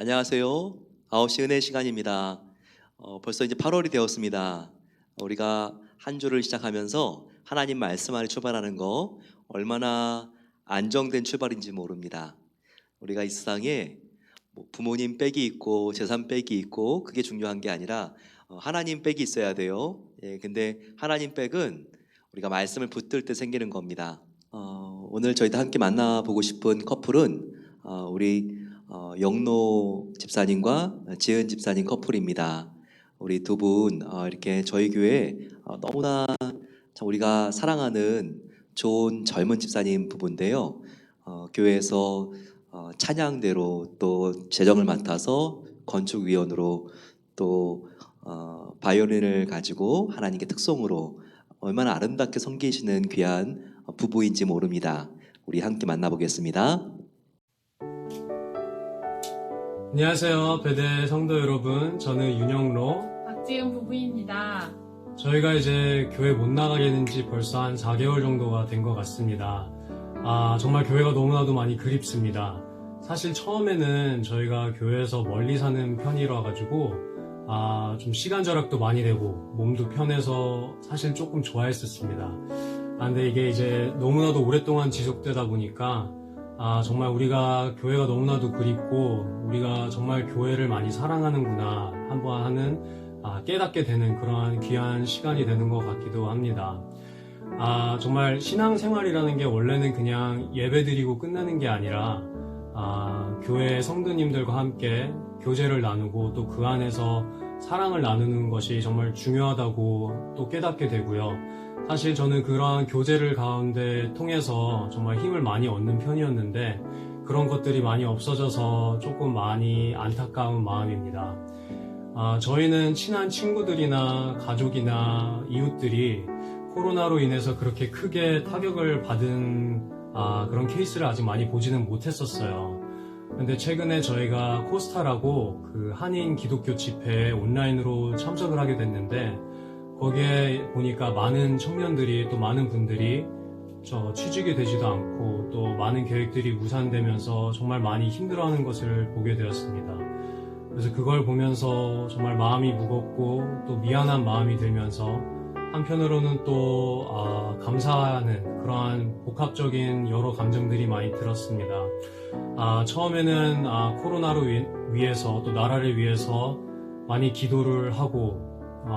안녕하세요. 9시 은혜 시간입니다. 벌써 이제 8월이 되었습니다. 우리가 한 주를 시작하면서 하나님 말씀 안에 출발하는 거 얼마나 안정된 출발인지 모릅니다. 우리가 이 세상에 뭐 부모님 빽이 있고 재산 빽이 있고 그게 중요한 게 아니라 하나님 빽이 있어야 돼요. 근데 하나님 빽은 우리가 말씀을 붙들 때 생기는 겁니다. 오늘 저희도 함께 만나보고 싶은 커플은 우리 영로 집사님과 지은 집사님 커플입니다. 우리 두 분 이렇게 저희 교회 너무나 참 우리가 사랑하는 좋은 젊은 집사님 부부인데요. 교회에서 찬양대로 또 재정을 맡아서 건축위원으로 또 바이올린을 가지고 하나님께 특송으로 얼마나 아름답게 섬기시는 귀한 부부인지 모릅니다. 우리 함께 만나보겠습니다. 안녕하세요, 배대 성도 여러분. 저는 윤영로. 박지은 부부입니다. 저희가 이제 교회 못 나가게 된 지 벌써 한 4개월 정도가 된 것 같습니다. 정말 교회가 너무나도 많이 그립습니다. 사실 처음에는 저희가 교회에서 멀리 사는 편이라 가지고 좀 시간 절약도 많이 되고 몸도 편해서 사실 조금 좋아했었습니다. 근데 이게 이제 너무나도 오랫동안 지속되다 보니까 정말 우리가 교회가 너무나도 그립고 우리가 정말 교회를 많이 사랑하는구나 한번 하는 깨닫게 되는 그러한 귀한 시간이 되는 것 같기도 합니다. 정말 신앙생활이라는 게 원래는 그냥 예배드리고 끝나는 게 아니라 교회 성도님들과 함께 교제를 나누고 또 그 안에서 사랑을 나누는 것이 정말 중요하다고 또 깨닫게 되고요. 사실 저는 그러한 교제를 가운데 통해서 정말 힘을 많이 얻는 편이었는데 그런 것들이 많이 없어져서 조금 많이 안타까운 마음입니다. 저희는 친한 친구들이나 가족이나 이웃들이 코로나로 인해서 그렇게 크게 타격을 받은 그런 케이스를 아직 많이 보지는 못했었어요. 근데 최근에 저희가 코스타라고 그 한인 기독교 집회에 온라인으로 참석을 하게 됐는데 거기에 보니까 많은 청년들이 또 많은 분들이 취직이 되지도 않고 또 많은 계획들이 무산되면서 정말 많이 힘들어하는 것을 보게 되었습니다. 그래서 그걸 보면서 정말 마음이 무겁고 또 미안한 마음이 들면서 한편으로는 또 감사하는 그러한 복합적인 여러 감정들이 많이 들었습니다. 처음에는 코로나를 위해서 또 나라를 위해서 많이 기도를 하고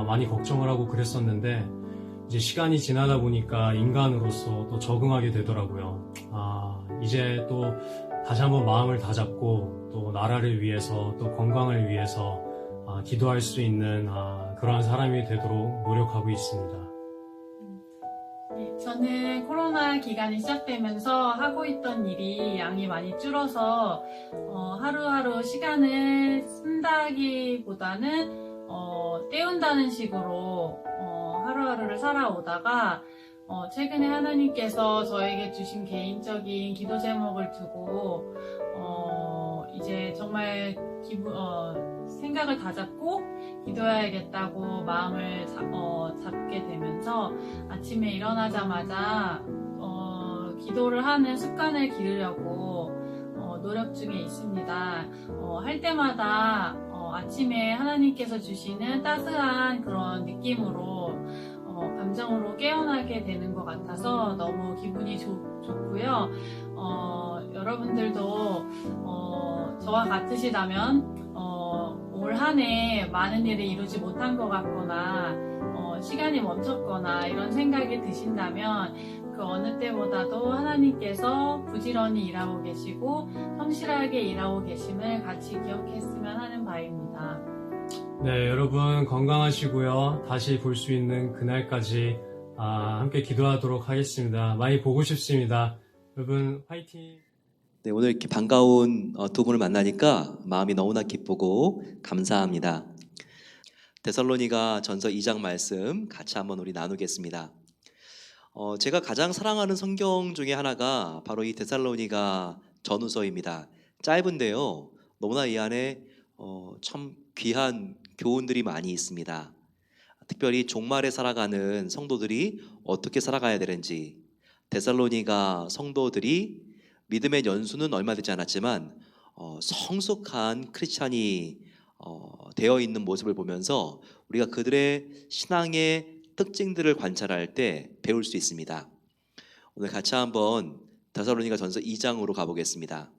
많이 걱정을 하고 그랬었는데 이제 시간이 지나다 보니까 인간으로서 또 적응하게 되더라고요. 이제 또 다시 한번 마음을 다잡고 또 나라를 위해서 또 건강을 위해서 기도할 수 있는 그러한 사람이 되도록 노력하고 있습니다. 네, 저는 코로나 기간이 시작되면서 하고 있던 일이 양이 많이 줄어서 하루하루 시간을 쓴다기보다는 때운다는 식으로 하루하루를 살아오다가 최근에 하나님께서 저에게 주신 개인적인 기도 제목을 두고 이제 정말 생각을 다잡고 기도해야겠다고 마음을 잡게 되면서 아침에 일어나자마자 기도를 하는 습관을 기르려고 노력 중에 있습니다. 할 때마다 아침에 하나님께서 주시는 따스한 그런 느낌으로 감정으로 깨어나게 되는 것 같아서 너무 기분이 좋고요. 여러분들도 저와 같으시다면 올 한 해 많은 일을 이루지 못한 것 같거나 시간이 멈췄거나 이런 생각이 드신다면 그 어느 때보다도 하나님께서 부지런히 일하고 계시고 성실하게 일하고 계심을 같이 기억했으면 하는 바입니다. 네, 여러분 건강하시고요. 다시 볼 수 있는 그날까지 함께 기도하도록 하겠습니다. 많이 보고 싶습니다. 여러분 화이팅! 네, 오늘 이렇게 반가운 두 분을 만나니까 마음이 너무나 기쁘고 감사합니다. 데살로니가 전서 2장 말씀 같이 한번 우리 나누겠습니다. 제가 가장 사랑하는 성경 중에 하나가 바로 이 데살로니가 전후서입니다. 짧은데요, 너무나 이 안에 참 귀한 교훈들이 많이 있습니다. 특별히 종말에 살아가는 성도들이 어떻게 살아가야 되는지, 데살로니가 성도들이 믿음의 연수는 얼마 되지 않았지만 성숙한 크리스찬이 되어 있는 모습을 보면서 우리가 그들의 신앙의 특징들을 관찰할 때 배울 수 있습니다. 오늘 같이 한번 데살로니가전서 2장으로 가보겠습니다.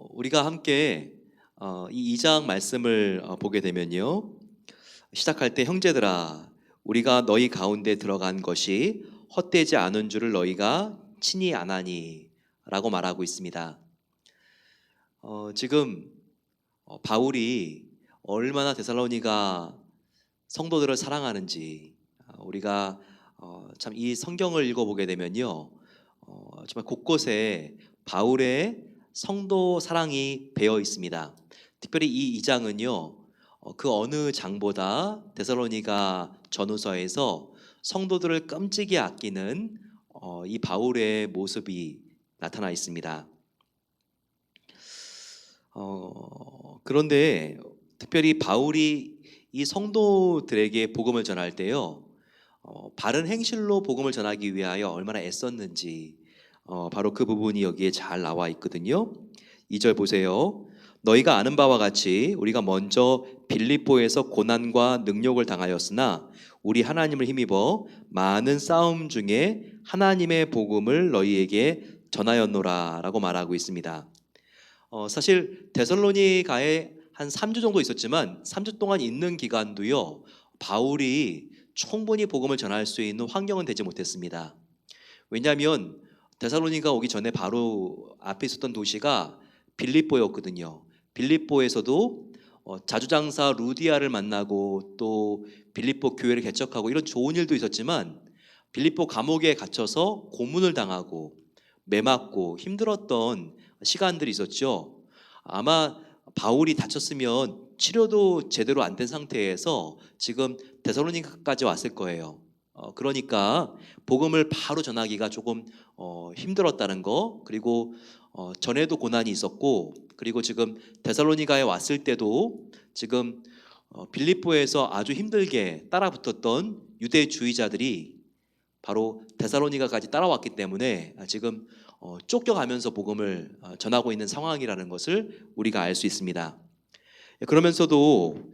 우리가 함께 이 2장 말씀을 보게 되면요, 시작할 때 형제들아 우리가 너희 가운데 들어간 것이 헛되지 않은 줄을 너희가 친히 아나니 라고 말하고 있습니다. 지금 바울이 얼마나 데살로니가 성도들을 사랑하는지 우리가 참 이 성경을 읽어보게 되면요, 정말 곳곳에 바울의 성도 사랑이 배어 있습니다. 특별히 이 2장은요, 그 어느 장보다 데살로니가 전후서에서 성도들을 끔찍이 아끼는 이 바울의 모습이 나타나 있습니다. 그런데 특별히 바울이 이 성도들에게 복음을 전할 때요, 바른 행실로 복음을 전하기 위하여 얼마나 애썼는지 바로 그 부분이 여기에 잘 나와 있거든요. 2절 보세요. 너희가 아는 바와 같이 우리가 먼저 빌립보에서 고난과 능욕을 당하였으나 우리 하나님을 힘입어 많은 싸움 중에 하나님의 복음을 너희에게 전하였노라 라고 말하고 있습니다. 사실 데살로니가에 한 3주 정도 있었지만 3주 동안 있는 기간도요, 바울이 충분히 복음을 전할 수 있는 환경은 되지 못했습니다. 왜냐하면 데살로니가 오기 전에 바로 앞에 있었던 도시가 빌립보였거든요. 빌립보에서도 자주장사 루디아를 만나고 또 빌립보 교회를 개척하고 이런 좋은 일도 있었지만 빌립보 감옥에 갇혀서 고문을 당하고 매맞고 힘들었던 시간들이 있었죠. 아마 바울이 다쳤으면 치료도 제대로 안 된 상태에서 지금 데살로니가까지 왔을 거예요. 그러니까 복음을 바로 전하기가 조금 힘들었다는 거, 그리고 전에도 고난이 있었고, 그리고 지금 데살로니가에 왔을 때도 지금 빌립보에서 아주 힘들게 따라붙었던 유대주의자들이 바로 데살로니가까지 따라왔기 때문에 지금 쫓겨가면서 복음을 전하고 있는 상황이라는 것을 우리가 알 수 있습니다. 그러면서도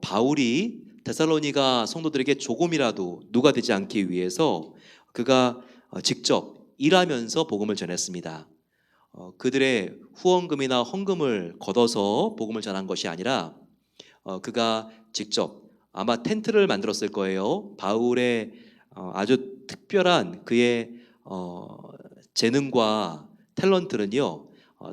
바울이 데살로니가 성도들에게 조금이라도 누가 되지 않기 위해서 그가 직접 일하면서 복음을 전했습니다. 그들의 후원금이나 헌금을 걷어서 복음을 전한 것이 아니라 그가 직접 아마 텐트를 만들었을 거예요. 바울의 아주 특별한 그의 재능과 탤런트는요,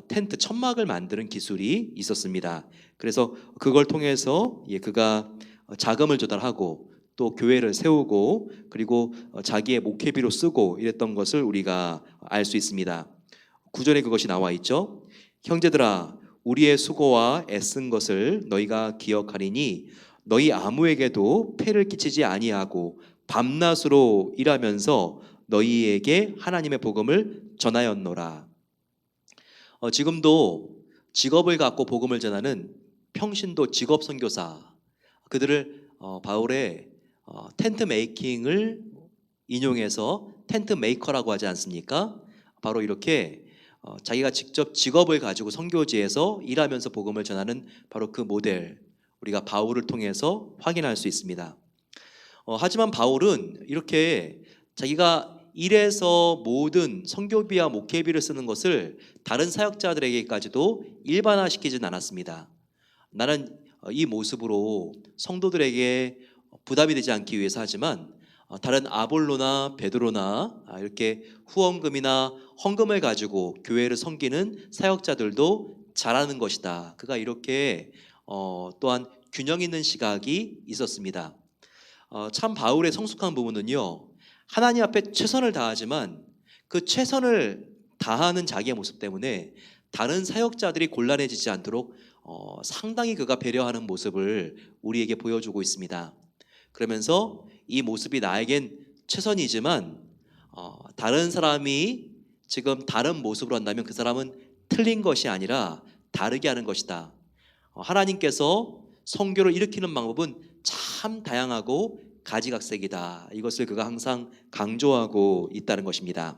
텐트 천막을 만드는 기술이 있었습니다. 그래서 그걸 통해서 그가 자금을 조달하고 또 교회를 세우고 그리고 자기의 목회비로 쓰고 이랬던 것을 우리가 알 수 있습니다. 9절에 그것이 나와 있죠. 형제들아 우리의 수고와 애쓴 것을 너희가 기억하리니 너희 아무에게도 폐를 끼치지 아니하고 밤낮으로 일하면서 너희에게 하나님의 복음을 전하였노라. 지금도 직업을 갖고 복음을 전하는 평신도 직업 선교사, 그들을 바울의 텐트 메이킹을 인용해서 텐트 메이커라고 하지 않습니까? 바로 이렇게 자기가 직접 직업을 가지고 선교지에서 일하면서 복음을 전하는 바로 그 모델, 우리가 바울을 통해서 확인할 수 있습니다. 하지만 바울은 이렇게 자기가 일해서 모든 선교비와 목회비를 쓰는 것을 다른 사역자들에게까지도 일반화시키진 않았습니다. 나는 이 모습으로 성도들에게 부담이 되지 않기 위해서 하지만 다른 아볼로나 베드로나 이렇게 후원금이나 헌금을 가지고 교회를 섬기는 사역자들도 잘하는 것이다. 그가 이렇게 또한 균형 있는 시각이 있었습니다. 참 바울의 성숙한 부분은요, 하나님 앞에 최선을 다하지만 그 최선을 다하는 자기의 모습 때문에 다른 사역자들이 곤란해지지 않도록 상당히 그가 배려하는 모습을 우리에게 보여주고 있습니다. 그러면서 이 모습이 나에겐 최선이지만 다른 사람이 지금 다른 모습으로 한다면 그 사람은 틀린 것이 아니라 다르게 하는 것이다. 하나님께서 선교를 일으키는 방법은 참 다양하고 가지각색이다. 이것을 그가 항상 강조하고 있다는 것입니다.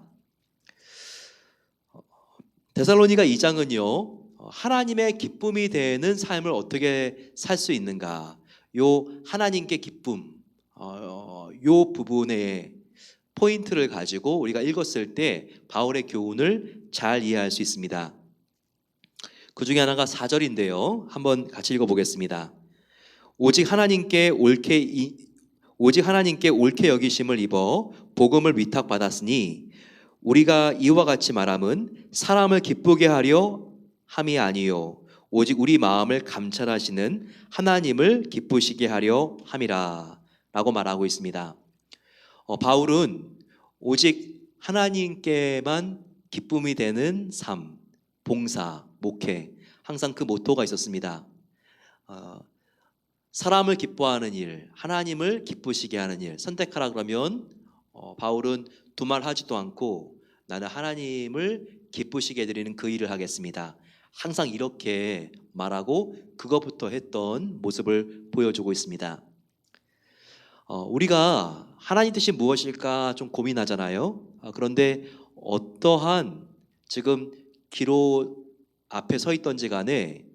데살로니가 2장은요. 하나님의 기쁨이 되는 삶을 어떻게 살 수 있는가? 요 하나님께 기쁨, 요 부분의 포인트를 가지고 우리가 읽었을 때 바울의 교훈을 잘 이해할 수 있습니다. 그 중에 하나가 4절인데요. 한번 같이 읽어보겠습니다. 오직 하나님께 옳게 여기심을 입어 복음을 위탁받았으니 우리가 이와 같이 말함은 사람을 기쁘게 하려 함이 아니요 오직 우리 마음을 감찰하시는 하나님을 기쁘시게 하려 함이라 라고 말하고 있습니다. 바울은 오직 하나님께만 기쁨이 되는 삶, 봉사, 목회, 항상 그 모토가 있었습니다. 사람을 기뻐하는 일, 하나님을 기쁘시게 하는 일 선택하라 그러면 바울은 두말하지도 않고 나는 하나님을 기쁘시게 해드리는 그 일을 하겠습니다. 항상 이렇게 말하고 그것부터 했던 모습을 보여주고 있습니다. 우리가 하나님 뜻이 무엇일까 좀 고민하잖아요. 그런데 어떠한 지금 기로 앞에 서 있던지 간에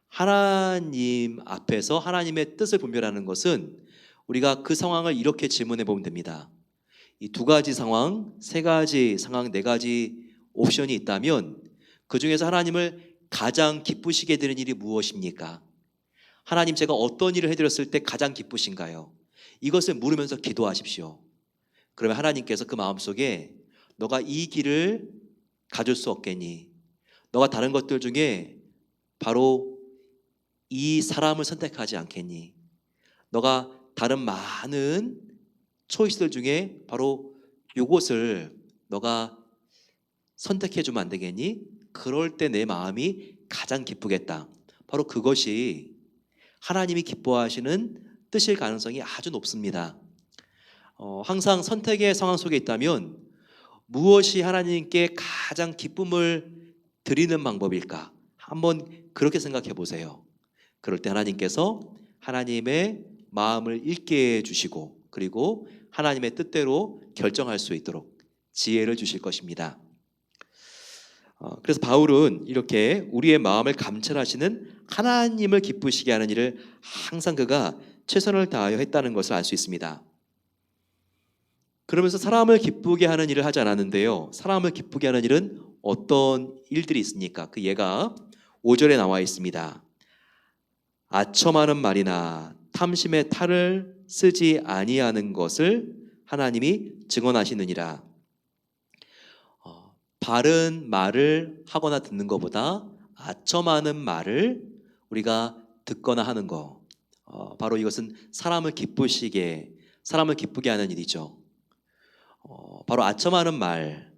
하나님 앞에서 하나님의 뜻을 분별하는 것은 우리가 그 상황을 이렇게 질문해 보면 됩니다. 이 두 가지 상황, 세 가지 상황, 네 가지 옵션이 있다면 그 중에서 하나님을 가장 기쁘시게 되는 일이 무엇입니까? 하나님, 제가 어떤 일을 해드렸을 때 가장 기쁘신가요? 이것을 물으면서 기도하십시오. 그러면 하나님께서 그 마음속에 너가 이 길을 가질 수 없겠니? 너가 다른 것들 중에 바로 이 사람을 선택하지 않겠니? 너가 다른 많은 초이스들 중에 바로 이것을 너가 선택해주면 안 되겠니? 그럴 때 내 마음이 가장 기쁘겠다. 바로 그것이 하나님이 기뻐하시는 뜻일 가능성이 아주 높습니다. 항상 선택의 상황 속에 있다면 무엇이 하나님께 가장 기쁨을 드리는 방법일까? 한번 그렇게 생각해 보세요. 그럴 때 하나님께서 하나님의 마음을 읽게 해주시고 그리고 하나님의 뜻대로 결정할 수 있도록 지혜를 주실 것입니다. 그래서 바울은 이렇게 우리의 마음을 감찰하시는 하나님을 기쁘시게 하는 일을 항상 그가 최선을 다하여 했다는 것을 알 수 있습니다. 그러면서 사람을 기쁘게 하는 일을 하지 않았는데요. 사람을 기쁘게 하는 일은 어떤 일들이 있습니까? 그 예가 5절에 나와 있습니다. 아첨하는 말이나 탐심의 탈을 쓰지 아니하는 것을 하나님이 증언하시느니라. 바른 말을 하거나 듣는 것보다 아첨하는 말을 우리가 듣거나 하는 것, 바로 이것은 사람을 기쁘게 하는 일이죠. 바로 아첨하는 말,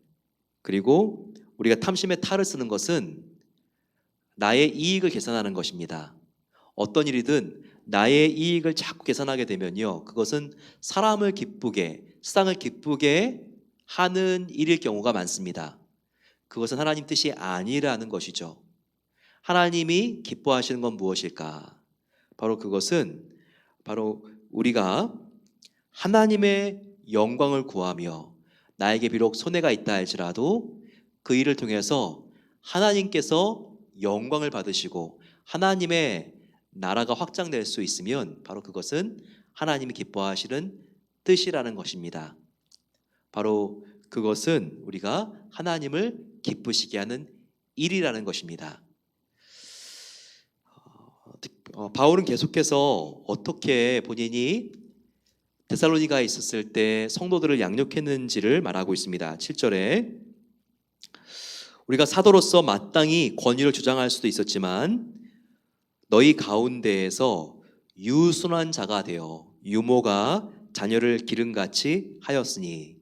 그리고 우리가 탐심의 탈을 쓰는 것은 나의 이익을 계산하는 것입니다. 어떤 일이든 나의 이익을 자꾸 계산하게 되면요, 그것은 사람을 기쁘게, 세상을 기쁘게 하는 일일 경우가 많습니다. 그것은 하나님 뜻이 아니라는 것이죠. 하나님이 기뻐하시는 건 무엇일까? 바로 그것은 바로 우리가 하나님의 영광을 구하며 나에게 비록 손해가 있다 할지라도 그 일을 통해서 하나님께서 영광을 받으시고 하나님의 나라가 확장될 수 있으면 바로 그것은 하나님이 기뻐하시는 뜻이라는 것입니다. 바로 그것은 우리가 하나님을 기쁘시게 하는 일이라는 것입니다. 바울은 계속해서 어떻게 본인이 데살로니가에 있었을 때 성도들을 양육했는지를 말하고 있습니다. 7절에 우리가 사도로서 마땅히 권위를 주장할 수도 있었지만 너희 가운데에서 유순한 자가 되어 유모가 자녀를 기름같이 하였으니,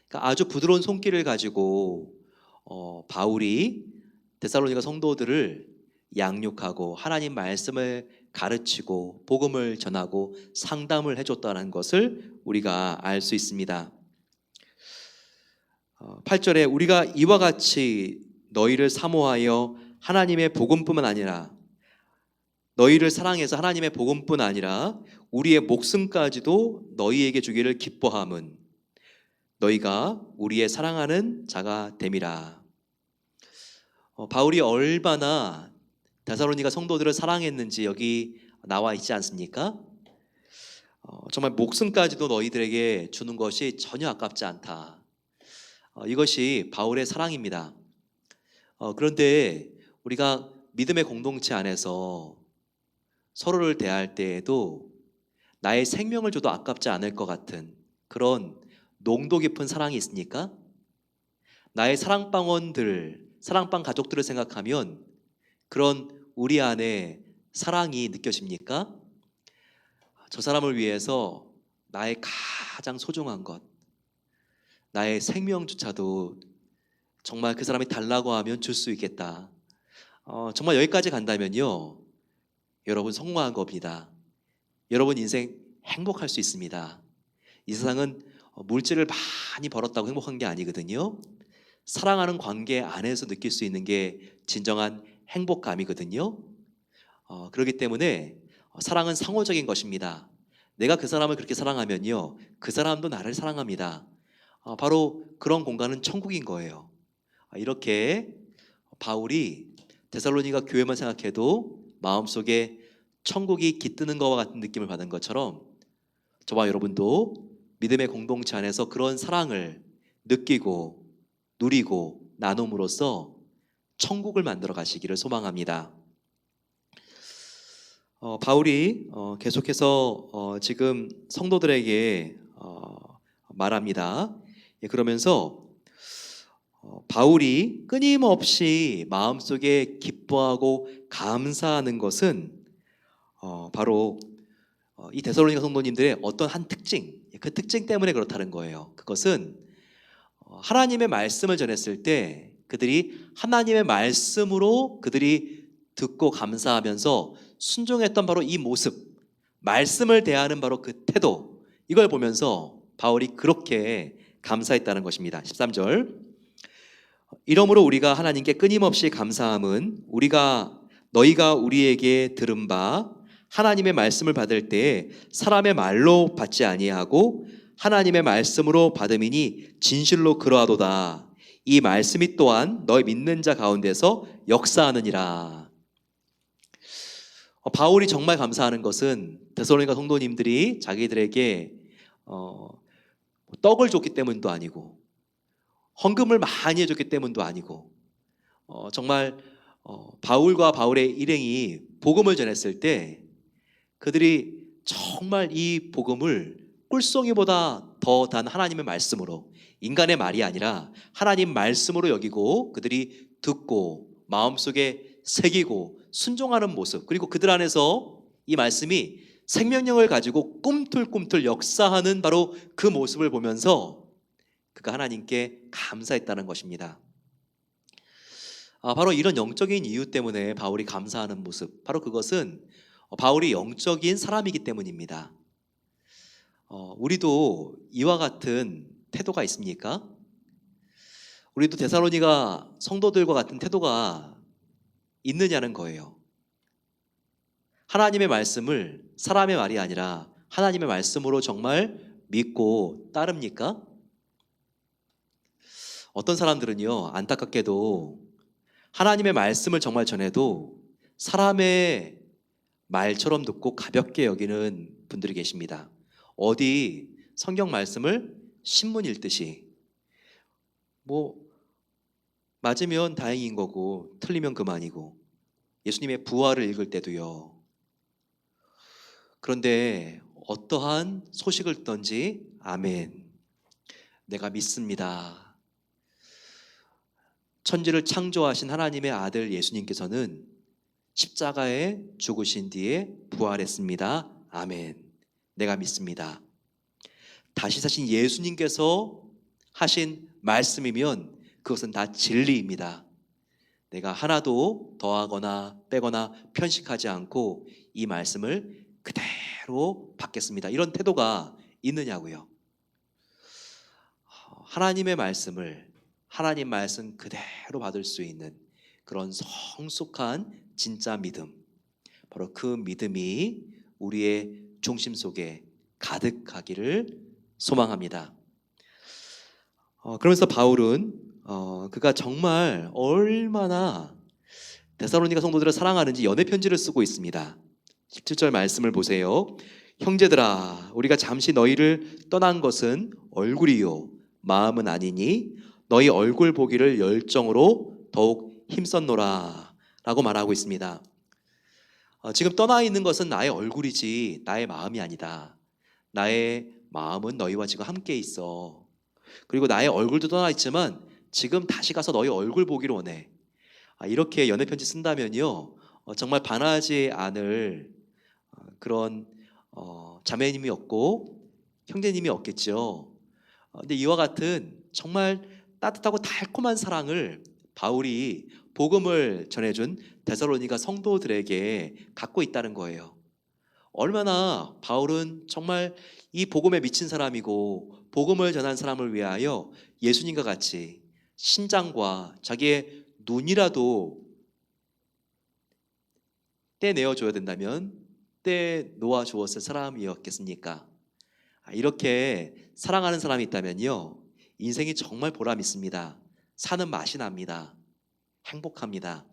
그러니까 아주 부드러운 손길을 가지고 바울이 데살로니가 성도들을 양육하고 하나님 말씀을 가르치고 복음을 전하고 상담을 해줬다는 것을 우리가 알 수 있습니다. 8절에 우리가 이와 같이 너희를 사모하여 하나님의 복음뿐만 아니라 너희를 사랑해서 하나님의 복음뿐 아니라 우리의 목숨까지도 너희에게 주기를 기뻐함은 너희가 우리의 사랑하는 자가 됨이라. 바울이 얼마나 데살로니가 성도들을 사랑했는지 여기 나와 있지 않습니까? 정말 목숨까지도 너희들에게 주는 것이 전혀 아깝지 않다. 이것이 바울의 사랑입니다. 그런데 우리가 믿음의 공동체 안에서 서로를 대할 때에도 나의 생명을 줘도 아깝지 않을 것 같은 그런 농도 깊은 사랑이 있습니까? 나의 사랑방원들, 사랑방 가족들을 생각하면 그런 우리 안에 사랑이 느껴집니까? 저 사람을 위해서 나의 가장 소중한 것, 나의 생명조차도 정말 그 사람이 달라고 하면 줄 수 있겠다. 정말 여기까지 간다면요, 여러분 성공한 겁니다. 여러분 인생 행복할 수 있습니다. 이 세상은 물질을 많이 벌었다고 행복한 게 아니거든요. 사랑하는 관계 안에서 느낄 수 있는 게 진정한 행복감이거든요. 그렇기 때문에 사랑은 상호적인 것입니다. 내가 그 사람을 그렇게 사랑하면요, 그 사람도 나를 사랑합니다. 바로 그런 공간은 천국인 거예요. 이렇게 바울이 데살로니가 교회만 생각해도 마음속에 천국이 깃드는 것과 같은 느낌을 받은 것처럼 저와 여러분도 믿음의 공동체 안에서 그런 사랑을 느끼고 누리고 나눔으로써 천국을 만들어 가시기를 소망합니다. 바울이 계속해서 지금 성도들에게 말합니다. 그러면서 바울이 끊임없이 마음속에 기뻐하고 감사하는 것은 바로 이 데살로니가 성도님들의 어떤 한 특징, 그 특징 때문에 그렇다는 거예요. 그것은 하나님의 말씀을 전했을 때 그들이 하나님의 말씀으로 그들이 듣고 감사하면서 순종했던 바로 이 모습, 말씀을 대하는 바로 그 태도, 이걸 보면서 바울이 그렇게 감사했다는 것입니다. 13절, 이러므로 우리가 하나님께 끊임없이 감사함은 너희가 우리에게 들은 바 하나님의 말씀을 받을 때에 사람의 말로 받지 아니하고 하나님의 말씀으로 받음이니 진실로 그러하도다. 이 말씀이 또한 너희 믿는 자 가운데서 역사하느니라. 바울이 정말 감사하는 것은 데살로니가 성도님들이 자기들에게 떡을 줬기 때문도 아니고 헌금을 많이 해줬기 때문도 아니고 정말 바울과 바울의 일행이 복음을 전했을 때 그들이 정말 이 복음을 꿀송이보다 더 단 하나님의 말씀으로, 인간의 말이 아니라 하나님 말씀으로 여기고 그들이 듣고 마음속에 새기고 순종하는 모습, 그리고 그들 안에서 이 말씀이 생명력을 가지고 꿈틀꿈틀 역사하는 바로 그 모습을 보면서 그가 하나님께 감사했다는 것입니다. 바로 이런 영적인 이유 때문에 바울이 감사하는 모습, 바로 그것은 바울이 영적인 사람이기 때문입니다. 우리도 이와 같은 태도가 있습니까? 우리도 데살로니가 성도들과 같은 태도가 있느냐는 거예요. 하나님의 말씀을 사람의 말이 아니라 하나님의 말씀으로 정말 믿고 따릅니까? 어떤 사람들은요, 안타깝게도 하나님의 말씀을 정말 전해도 사람의 말처럼 듣고 가볍게 여기는 분들이 계십니다. 어디 성경 말씀을 신문 읽듯이 맞으면 다행인 거고 틀리면 그만이고, 예수님의 부활을 읽을 때도요. 그런데 어떠한 소식을 듣든지 아멘, 내가 믿습니다. 천지를 창조하신 하나님의 아들 예수님께서는 십자가에 죽으신 뒤에 부활했습니다. 아멘, 내가 믿습니다. 다시 사신 예수님께서 하신 말씀이면 그것은 다 진리입니다. 내가 하나도 더하거나 빼거나 편식하지 않고 이 말씀을 그대로 받겠습니다. 이런 태도가 있느냐고요. 하나님의 말씀을 하나님 말씀 그대로 받을 수 있는 그런 성숙한 진짜 믿음, 바로 그 믿음이 우리의 중심 속에 가득하기를 소망합니다. 그러면서 바울은 그가 정말 얼마나 데살로니가 성도들을 사랑하는지 연애 편지를 쓰고 있습니다. 17절 말씀을 보세요. 형제들아, 우리가 잠시 너희를 떠난 것은 얼굴이요 마음은 아니니 너희 얼굴 보기를 열정으로 더욱 힘썼노라 라고 말하고 있습니다. 지금 떠나 있는 것은 나의 얼굴이지 나의 마음이 아니다. 나의 마음은 너희와 지금 함께 있어. 그리고 나의 얼굴도 떠나 있지만 지금 다시 가서 너희 얼굴 보기를 원해. 이렇게 연애 편지 쓴다면요, 정말 반하지 않을 그런 자매님이 없고 형제님이 없겠죠. 근데 이와 같은 정말 따뜻하고 달콤한 사랑을 바울이 복음을 전해준 데살로니가 성도들에게 갖고 있다는 거예요. 얼마나 바울은 정말 이 복음에 미친 사람이고 복음을 전한 사람을 위하여 예수님과 같이 신장과 자기의 눈이라도 떼내어줘야 된다면 떼놓아 주었을 사람이었겠습니까? 이렇게 사랑하는 사람이 있다면요, 인생이 정말 보람 있습니다. 사는 맛이 납니다. 행복합니다.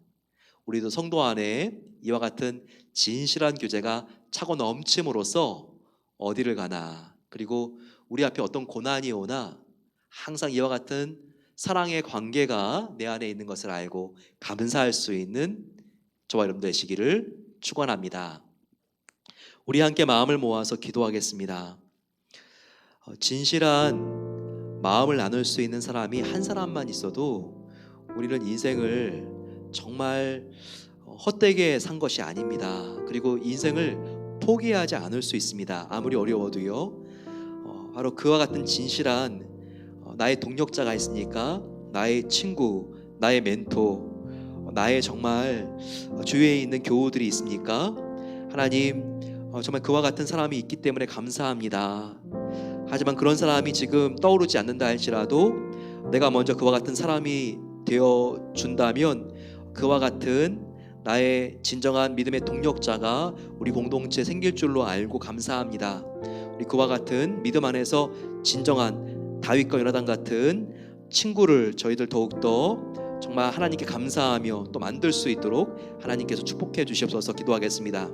우리도 성도 안에 이와 같은 진실한 교제가 차고 넘침으로써 어디를 가나, 그리고 우리 앞에 어떤 고난이 오나 항상 이와 같은 사랑의 관계가 내 안에 있는 것을 알고 감사할 수 있는 저와 여러분 되시기를 축원합니다. 우리 함께 마음을 모아서 기도하겠습니다. 진실한 마음을 나눌 수 있는 사람이 한 사람만 있어도 우리는 인생을 정말 헛되게 산 것이 아닙니다. 그리고 인생을 포기하지 않을 수 있습니다. 아무리 어려워도요. 바로 그와 같은 진실한 나의 동력자가 있으니까, 나의 친구, 나의 멘토, 나의 정말 주위에 있는 교우들이 있습니까? 하나님, 정말 그와 같은 사람이 있기 때문에 감사합니다. 하지만 그런 사람이 지금 떠오르지 않는다 할지라도 내가 먼저 그와 같은 사람이 되어준다면 그와 같은 나의 진정한 믿음의 동력자가 우리 공동체에 생길 줄로 알고 감사합니다. 우리 그와 같은 믿음 안에서 진정한 다윗과 요나단 같은 친구를 저희들 더욱더 정말 하나님께 감사하며 또 만들 수 있도록 하나님께서 축복해 주시옵소서 기도하겠습니다.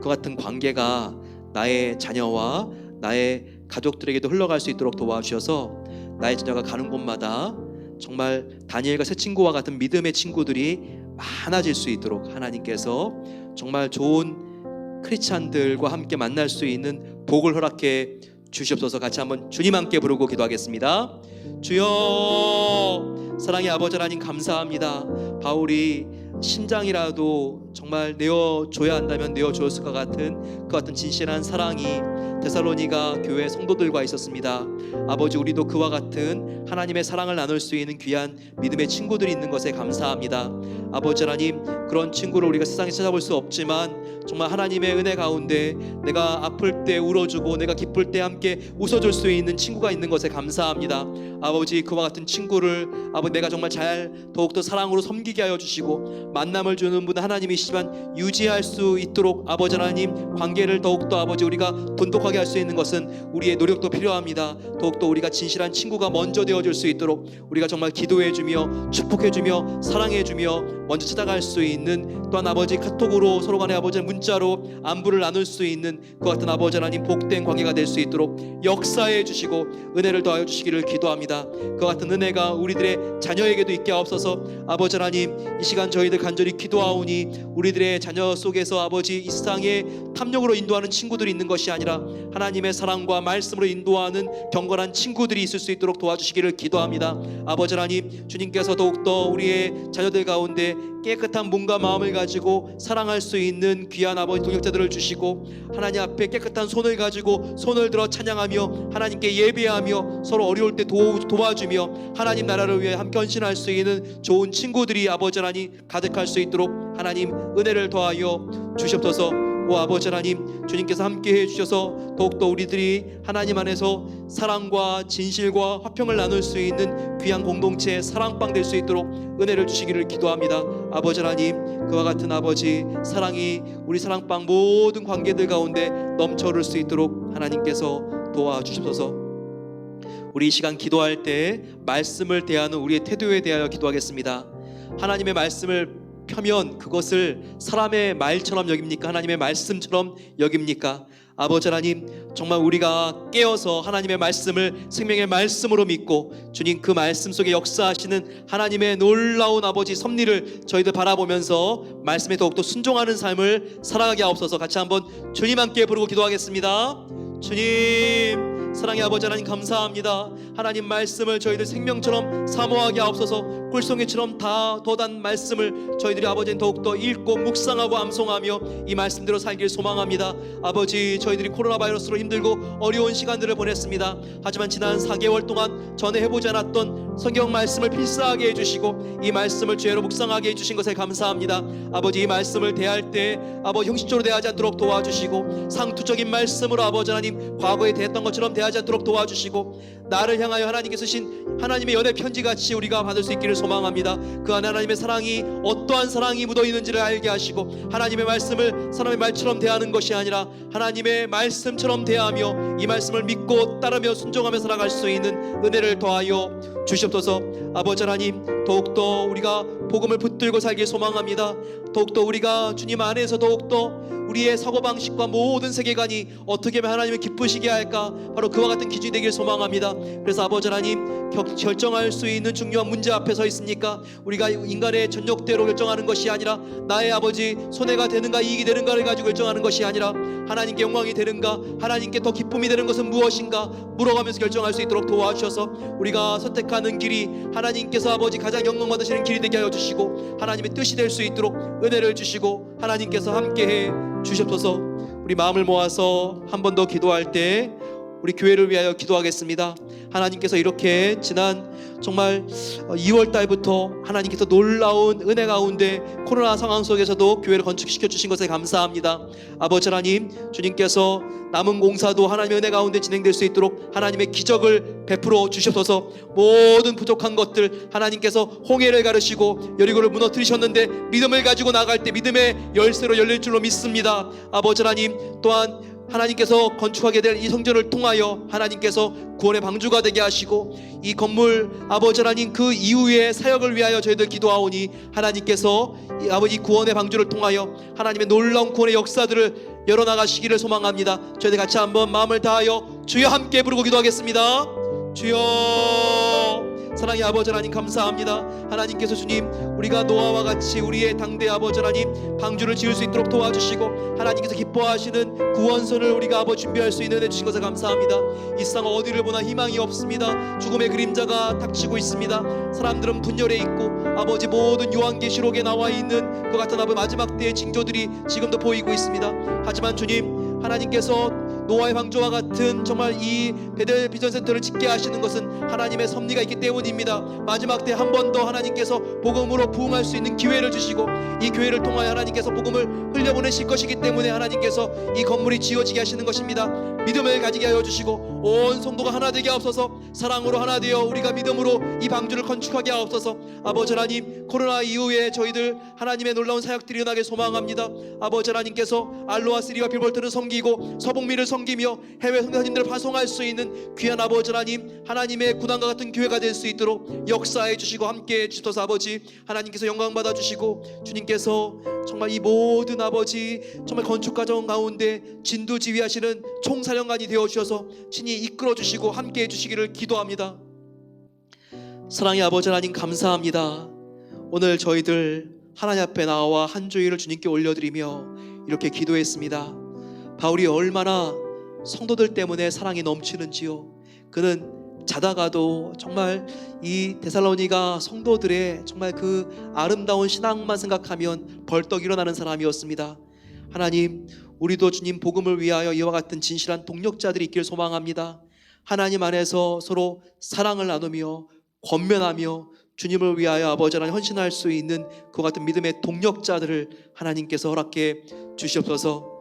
그 같은 관계가 나의 자녀와 나의 가족들에게도 흘러갈 수 있도록 도와주셔서 나의 자녀가 가는 곳마다 정말 다니엘과 새 친구와 같은 믿음의 친구들이 많아질 수 있도록 하나님께서 정말 좋은 크리스찬들과 함께 만날 수 있는 복을 허락해 주시옵소서. 같이 한번 주님 함께 부르고 기도하겠습니다. 주여, 사랑의 아버지 하나님 감사합니다. 바울이 심장이라도 정말 내어줘야 한다면 내어주었을 것 같은 그 같은 진실한 사랑이 데살로니가 교회 성도들과 있었습니다. 아버지, 우리도 그와 같은 하나님의 사랑을 나눌 수 있는 귀한 믿음의 친구들이 있는 것에 감사합니다. 아버지 하나님, 그런 친구를 우리가 세상에 찾아볼 수 없지만 정말 하나님의 은혜 가운데 내가 아플 때 울어주고 내가 기쁠 때 함께 웃어줄 수 있는 친구가 있는 것에 감사합니다. 아버지, 그와 같은 친구를 아버지 내가 정말 잘 더욱더 사랑으로 섬기게 하여 주시고 만남을 주는 분 하나님이시지만 유지할 수 있도록 아버지 하나님 관계를 더욱더 아버지 우리가 돈독하게 할 수 있는 것은 우리의 노력도 필요합니다. 더욱더 우리가 진실한 친구가 먼저 되어줄 수 있도록 우리가 정말 기도해주며 축복해주며 사랑해주며 먼저 찾아갈 수 있는, 또한 아버지 카톡으로 서로 간에 아버지 문자로 안부를 나눌 수 있는 그 같은 아버지 하나님 복된 관계가 될 수 있도록 역사해 주시고 은혜를 더하여 주시기를 기도합니다. 그 같은 은혜가 우리들의 자녀에게도 있게 하옵소서. 아버지 하나님, 이 시간 저희들 간절히 기도하오니 우리들의 자녀 속에서 아버지 이 세상에 탐욕으로 인도하는 친구들이 있는 것이 아니라 하나님의 사랑과 말씀으로 인도하는 경건한 친구들이 있을 수 있도록 도와주시기를 기도합니다. 아버지 하나님, 주님께서 더욱더 우리의 자녀들 가운데 깨끗한 몸과 마음을 가지고 사랑할 수 있는 귀한 아버지 동역자들을 주시고 하나님 앞에 깨끗한 손을 가지고 손을 들어 찬양하며 하나님께 예배하며 서로 어려울 때 도와주며 하나님 나라를 위해 함께 헌신할 수 있는 좋은 친구들이 아버지 하나님 가득할 수 있도록 하나님 은혜를 더하여 주시옵소서. 오 아버지 하나님, 주님께서 함께 해주셔서 더욱더 우리들이 하나님 안에서 사랑과 진실과 화평을 나눌 수 있는 귀한 공동체의 사랑방 될 수 있도록 은혜를 주시기를 기도합니다. 아버지 하나님, 그와 같은 아버지 사랑이 우리 사랑방 모든 관계들 가운데 넘쳐 흐를 수 있도록 하나님께서 도와주시옵소서. 우리 이 시간 기도할 때 말씀을 대하는 우리의 태도에 대하여 기도하겠습니다. 하나님의 말씀을 펴면 그것을 사람의 말처럼 여깁니까? 하나님의 말씀처럼 여깁니까? 아버지 하나님, 정말 우리가 깨어서 하나님의 말씀을 생명의 말씀으로 믿고 주님 그 말씀 속에 역사하시는 하나님의 놀라운 아버지 섭리를 저희들 바라보면서 말씀에 더욱더 순종하는 삶을 살아가게 하옵소서. 같이 한번 주님 함께 부르고 기도하겠습니다. 주님, 사랑의 아버지 하나님 감사합니다. 하나님 말씀을 저희들 생명처럼 사모하게 하옵소서. 꿀송이처럼 다 더단 말씀을 저희들이 아버지는 더욱더 읽고 묵상하고 암송하며 이 말씀대로 살길 소망합니다. 아버지, 저희들이 코로나 바이러스로 힘들고 어려운 시간들을 보냈습니다. 하지만 지난 4개월 동안 전에 해보지 않았던 성경 말씀을 필사하게 해주시고 이 말씀을 죄로 묵상하게 해주신 것에 감사합니다. 아버지, 이 말씀을 대할 때 아버지 형식적으로 대하지 않도록 도와주시고 상투적인 말씀으로 아버지 하나님 과거에 대했던 것처럼 대하지 않도록 도와주시고 나를 향하여 하나님께서 쓰신 하나님의 연애 편지같이 우리가 받을 수 있기를 소망합니다. 그 안에 하나님의 사랑이 어떠한 사랑이 묻어있는지를 알게 하시고 하나님의 말씀을 사람의 말처럼 대하는 것이 아니라 하나님의 말씀처럼 대하며 이 말씀을 믿고 따르며 순종하며 살아갈 수 있는 은혜를 더하여 주시옵소서. 아버지 하나님, 더욱더 우리가 복음을 붙들고 살길 소망합니다. 더욱더 우리가 주님 안에서 더욱더 우리의 사고방식과 모든 세계관이 어떻게 하면 하나님을 기쁘시게 할까, 바로 그와 같은 기준이 되길 소망합니다. 그래서 아버지 하나님, 결정할 수 있는 중요한 문제 앞에 서 있으니까 우리가 인간의 전력대로 결정하는 것이 아니라 나의 아버지 손해가 되는가 이익이 되는가를 가지고 결정하는 것이 아니라 하나님께 영광이 되는가, 하나님께 더 기쁨이 되는 것은 무엇인가 물어가면서 결정할 수 있도록 도와주셔서 우리가 선택하는 길이 하나님께서 아버지 가장 영광 받으시는 길이 되게 하여 주시고 하나님의 뜻이 될 수 있도록 은혜를 주시고 하나님께서 함께해 주시옵소서. 우리 마음을 모아서 한 번 더 기도할 때 우리 교회를 위하여 기도하겠습니다. 하나님께서 이렇게 지난 정말 2월 달부터 하나님께서 놀라운 은혜 가운데 코로나 상황 속에서도 교회를 건축시켜 주신 것에 감사합니다. 아버지 하나님, 주님께서 남은 공사도 하나님의 은혜 가운데 진행될 수 있도록 하나님의 기적을 베풀어 주시옵소서. 모든 부족한 것들 하나님께서 홍해를 가르시고 여리고를 무너뜨리셨는데 믿음을 가지고 나갈 때 믿음의 열쇠로 열릴 줄로 믿습니다. 아버지 하나님, 또한 하나님께서 건축하게 될 이 성전을 통하여 하나님께서 구원의 방주가 되게 하시고 이 건물 아버지 하나님 그 이후의 사역을 위하여 저희들 기도하오니 하나님께서 이 아버지 구원의 방주를 통하여 하나님의 놀라운 구원의 역사들을 열어나가시기를 소망합니다. 저희들 같이 한번 마음을 다하여 주여 함께 부르고 기도하겠습니다. 주여, 사랑의 아버지 하나님 감사합니다. 하나님께서 주님 우리가 노아와 같이 우리의 당대 아버지 하나님 방주를 지을 수 있도록 도와주시고 하나님께서 기뻐하시는 구원선을 우리가 아버지 준비할 수 있는 은혜 주신 것에 감사합니다. 이 세상 어디를 보나 희망이 없습니다. 죽음의 그림자가 닥치고 있습니다. 사람들은 분열해 있고 아버지 모든 요한계시록에 나와 있는 그 같은 아버지 마지막 때의 징조들이 지금도 보이고 있습니다. 하지만 주님, 하나님께서 노아의 방주와 같은 정말 이 베델 비전센터를 짓게 하시는 것은 하나님의 섭리가 있기 때문입니다. 마지막 때 한 번 더 하나님께서 복음으로 부흥할 수 있는 기회를 주시고 이 교회를 통하여 하나님께서 복음을 흘려보내실 것이기 때문에 하나님께서 이 건물이 지어지게 하시는 것입니다. 믿음을 가지게 하여 주시고 온 성도가 하나 되게 하옵소서. 사랑으로 하나 되어 우리가 믿음으로 이 방주를 건축하게 하옵소서. 아버지 하나님, 코로나 이후에 저희들 하나님의 놀라운 사역들이 일어나게 소망합니다. 아버지 하나님께서 알로하 쓰리와 빌볼트를 섬기고 서북미를 섬기며 해외 선교사님들을 파송할 수 있는 귀한 아버지 하나님, 하나님의 군왕과 같은 교회가 될 수 있도록 역사해 주시고 함께해 주셔서 아버지 하나님께서 영광 받아 주시고 주님께서 정말 이 모든 아버지 정말 건축 과정 가운데 진두지휘하시는 총사령관이 되어 주셔서 친히 이끌어 주시고 함께해 주시기를 기도합니다. 사랑의 아버지 하나님 감사합니다. 오늘 저희들 하나님 앞에 나와 한 주일을 주님께 올려드리며 이렇게 기도했습니다. 바울이 얼마나 성도들 때문에 사랑이 넘치는지요. 그는 자다가도 정말 이 데살로니가 성도들의 정말 그 아름다운 신앙만 생각하면 벌떡 일어나는 사람이었습니다. 하나님, 우리도 주님 복음을 위하여 이와 같은 진실한 동력자들이 있길 소망합니다. 하나님 안에서 서로 사랑을 나누며 권면하며 주님을 위하여 아버지 하나님 헌신할 수 있는 그 같은 믿음의 동력자들을 하나님께서 허락해 주시옵소서.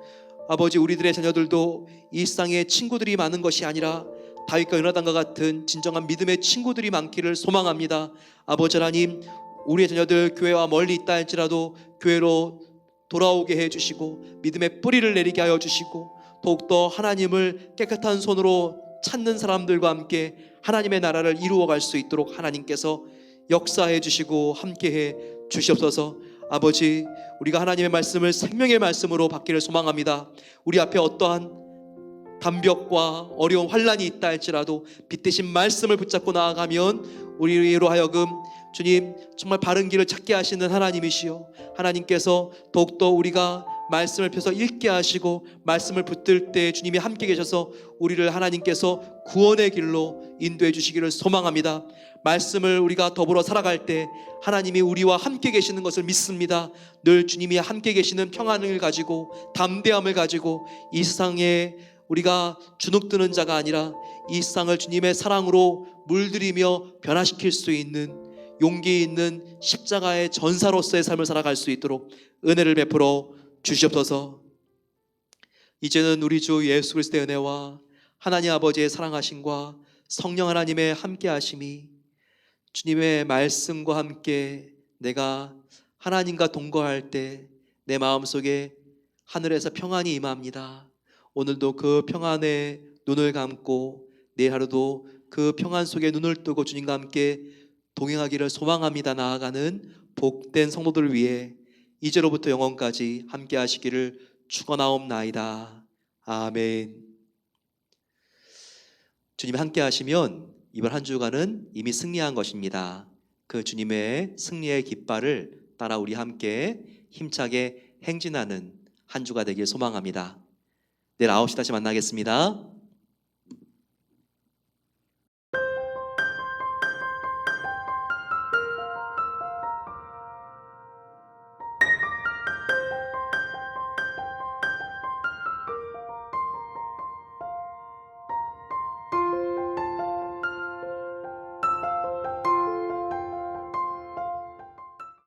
아버지, 우리들의 자녀들도 이 세상에 친구들이 많은 것이 아니라 다윗과 요나단과 같은 진정한 믿음의 친구들이 많기를 소망합니다. 아버지 하나님, 우리의 자녀들 교회와 멀리 있다 할지라도 교회로 돌아오게 해주시고 믿음의 뿌리를 내리게 하여 주시고 더욱더 하나님을 깨끗한 손으로 찾는 사람들과 함께 하나님의 나라를 이루어갈 수 있도록 하나님께서 역사해 주시고 함께해 주시옵소서. 아버지, 우리가 하나님의 말씀을 생명의 말씀으로 받기를 소망합니다. 우리 앞에 어떠한 담벽과 어려운 환란이 있다 할지라도 빛대신 말씀을 붙잡고 나아가면 우리로 하여금 주님 정말 바른 길을 찾게 하시는 하나님이시요, 하나님께서 더욱더 우리가 말씀을 펴서 읽게 하시고 말씀을 붙들 때 주님이 함께 계셔서 우리를 하나님께서 구원의 길로 인도해 주시기를 소망합니다. 말씀을 우리가 더불어 살아갈 때 하나님이 우리와 함께 계시는 것을 믿습니다. 늘 주님이 함께 계시는 평안을 가지고 담대함을 가지고 이 세상에 우리가 주눅드는 자가 아니라 이 세상을 주님의 사랑으로 물들이며 변화시킬 수 있는 용기 있는 십자가의 전사로서의 삶을 살아갈 수 있도록 은혜를 베풀어 주시옵소서. 이제는 우리 주 예수 그리스도의 은혜와 하나님 아버지의 사랑하심과 성령 하나님의 함께하심이 주님의 말씀과 함께 내가 하나님과 동거할 때 내 마음속에 하늘에서 평안이 임합니다. 오늘도 그 평안에 눈을 감고 내일 하루도 그 평안 속에 눈을 뜨고 주님과 함께 동행하기를 소망합니다. 나아가는 복된 성도들을 위해 이제로부터 영원까지 함께 하시기를 축원하옵나이다. 아멘. 주님 함께 하시면 이번 한 주간은 이미 승리한 것입니다. 그 주님의 승리의 깃발을 따라 우리 함께 힘차게 행진하는 한 주가 되길 소망합니다. 내일 9시 다시 만나겠습니다.